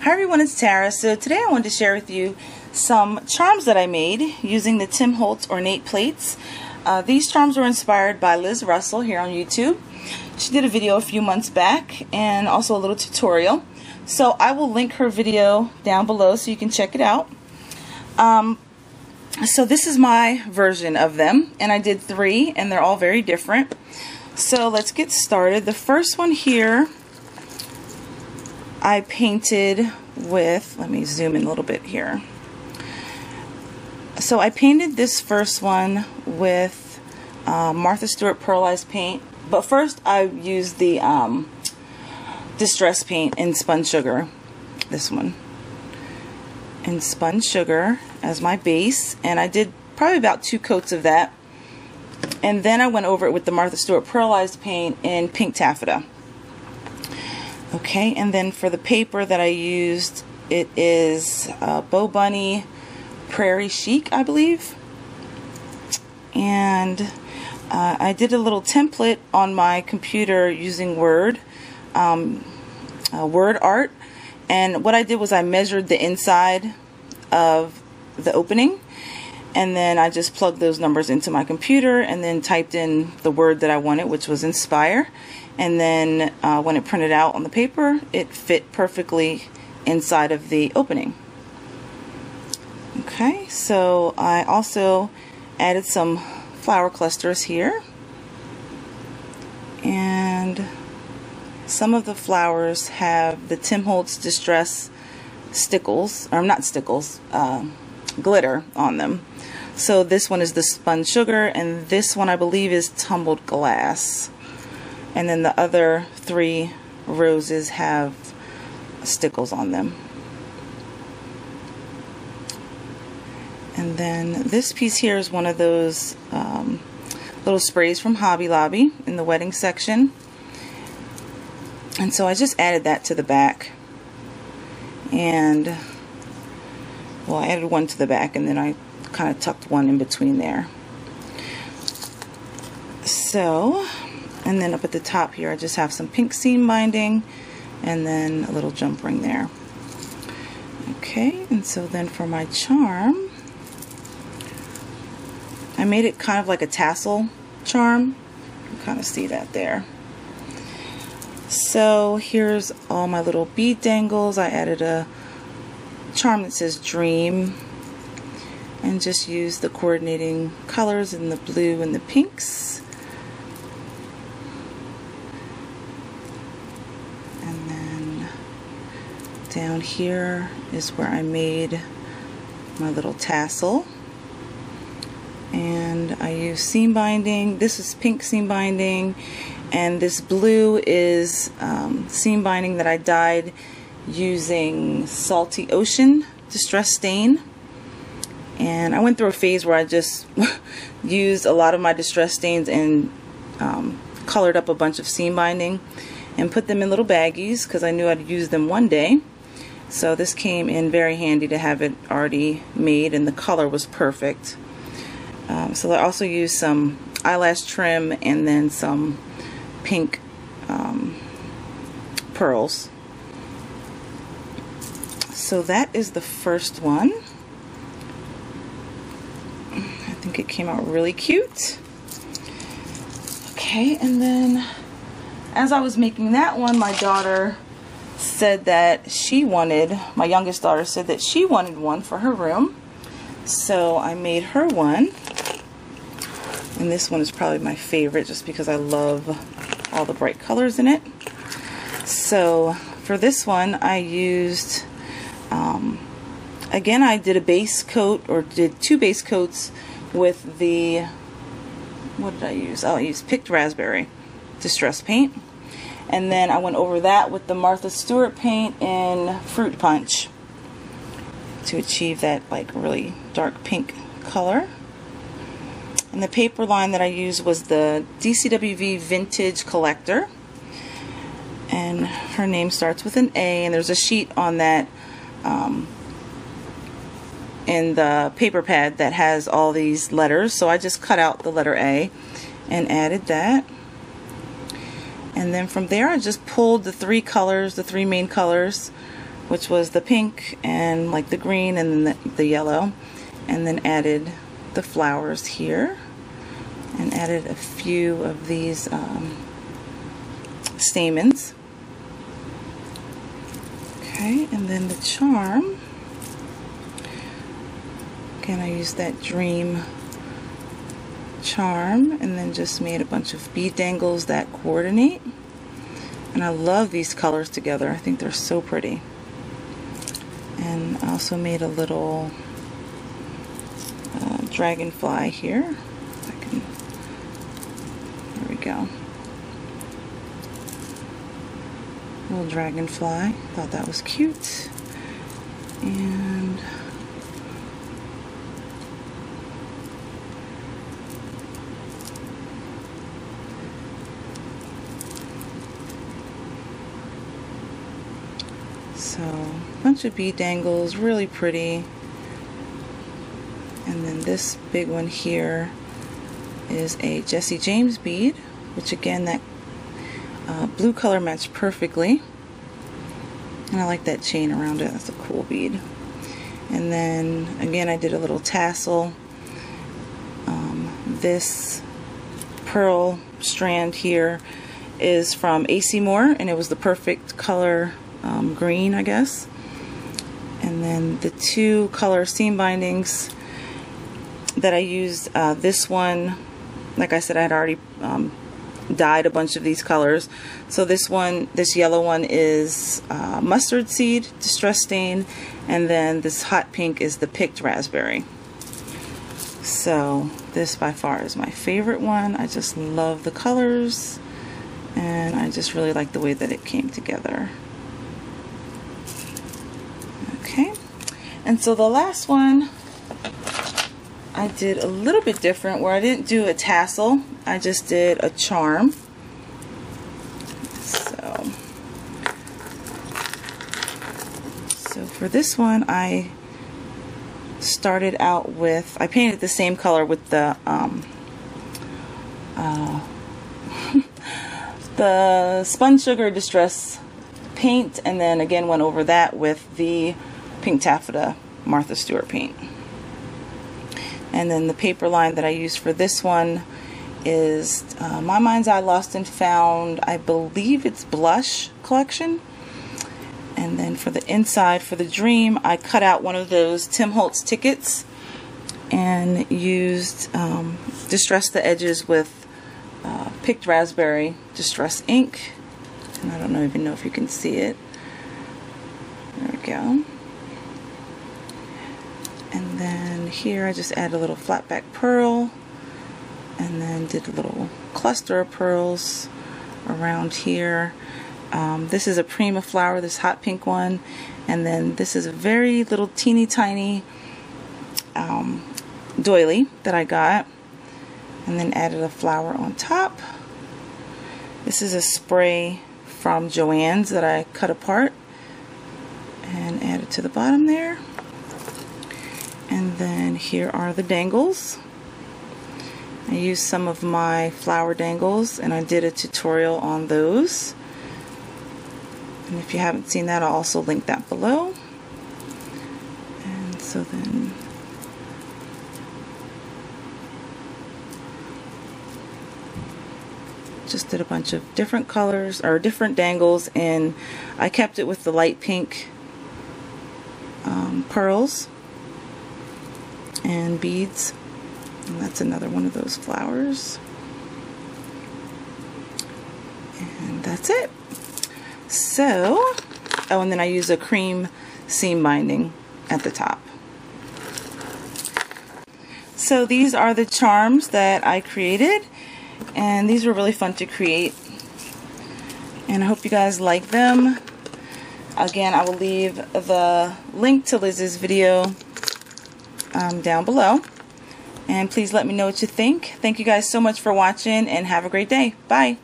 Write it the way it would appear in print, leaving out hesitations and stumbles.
Hi everyone, it's Tara. So today I wanted to share with you some charms that I made using the Holtz Ornate plates. These charms were inspired by Liz Russell here on YouTube. She did a video a few months back and also a little tutorial. So I will link her video down below so you can check it out. So this is my version of them, and I did 3 and they're all very different. So let's get started. The first one here I painted with, let me zoom in a little bit here. So I painted this first one with Martha Stewart pearlized paint, but first I used the distress paint in spun sugar, this one, in spun sugar as my base, and I did probably about 2 coats of that, and then I went over it with the Martha Stewart pearlized paint in pink taffeta. Okay, and then for the paper that I used, it is Bow Bunny Prairie Chic, I believe. And I did a little template on my computer using Word art. And what I did was I measured the inside of the opening, and then I just plugged those numbers into my computer and then typed in the word that I wanted, which was inspire. And then when it printed out on the paper, it fit perfectly inside of the opening. Okay, so I also added some flower clusters here, and some of the flowers have the Holtz Distress stickles, or not stickles, glitter on them. So this one is the spun sugar, and this one I believe is tumbled glass. And then the other 3 roses have stickles on them. And then this piece here is one of those little sprays from Hobby Lobby in the wedding section. And so I just added that to the back. And, well, I added one to the back, and then I kind of tucked one in between there. So, and then up at the top here I just have some pink seam binding and then a little jump ring there. Okay, and so then for my charm, I made it kind of like a tassel charm. You can kind of see that there. So here's all my little bead dangles. I added a charm that says dream and just used the coordinating colors in the blue and the pinks. And then down here is where I made my little tassel. And I use seam binding. This is pink seam binding, and this blue is seam binding that I dyed using Salty Ocean Distress Stain. And I went through a phase where I just used a lot of my distress stains and colored up a bunch of seam binding and put them in little baggies because I knew I'd use them one day. So this came in very handy to have it already made, and the color was perfect. So I also used some eyelash trim and then some pink pearls. So that is the first one. I think it came out really cute. Okay, and then as I was making that one, my daughter said that she wanted, my youngest daughter said that she wanted one for her room. So I made her one. And this one is probably my favorite just because I love all the bright colors in it. So for this one I used, again I did a base coat, or did 2 base coats with the, what did I use? Oh, I used picked raspberry distress paint. And then I went over that with the Martha Stewart paint in Fruit Punch to achieve that like really dark pink color. And the paper line that I used was the DCWV Vintage Collector, and her name starts with an A, and there's a sheet on that in the paper pad that has all these letters, so I just cut out the letter A and added that. And then from there I just pulled the 3 colors, the 3 main colors which was the pink and like the green and then the yellow, and then added the flowers here and added a few of these stamens. Okay, and then the charm, again I used that dream charm and then just made a bunch of bead dangles that coordinate. And I love these colors together. I think they're so pretty. And I also made a little dragonfly here. If I can, there we go. Little dragonfly. Thought that was cute. And so a bunch of bead dangles, really pretty. And then this big one here is a Jesse James bead, which again that blue color matched perfectly. And I like that chain around it. That's a cool bead. And then again I did a little tassel. This pearl strand here is from AC Moore, and it was the perfect color green, I guess. And then the two color seam bindings that I used, this one, like I said, I had already dyed a bunch of these colors. So this one, this yellow one is mustard seed distress stain, and then this hot pink is the picked raspberry. So this by far is my favorite one. I just love the colors, and I just really like the way that it came together. Okay, and so the last one I did a little bit different, where I didn't do a tassel, I just did a charm. So for this one I started out with, I painted the same color with the the spun sugar distress paint, and then again went over that with the pink taffeta Martha Stewart paint. And then the paper line that I used for this one is My Mind's Eye Lost and Found, I believe it's Blush collection. And then for the inside, for the dream, I cut out one of those Tim Holtz tickets and used, distressed the edges with picked raspberry distress ink. And I don't even know if you can see it. There we go. And then here I just added a little flat back pearl, and then did a little cluster of pearls around here. This is a Prima flower, this hot pink one, and then this is a very little teeny tiny doily that I got, and then added a flower on top. This is a spray from Joann's that I cut apart and added to the bottom there. And then here are the dangles. I used some of my flower dangles, and I did a tutorial on those. And if you haven't seen that, I'll also link that below. And so then just did a bunch of different colors, or different dangles, and I kept it with the light pink pearls and beads. And that's another one of those flowers. And that's it. So, oh, and then I use a cream seam binding at the top. So these are the charms that I created, and these were really fun to create, and I hope you guys like them. Again, I will leave the link to Liz's video down below, and please let me know what you think. Thank you guys so much for watching, and have a great day. Bye.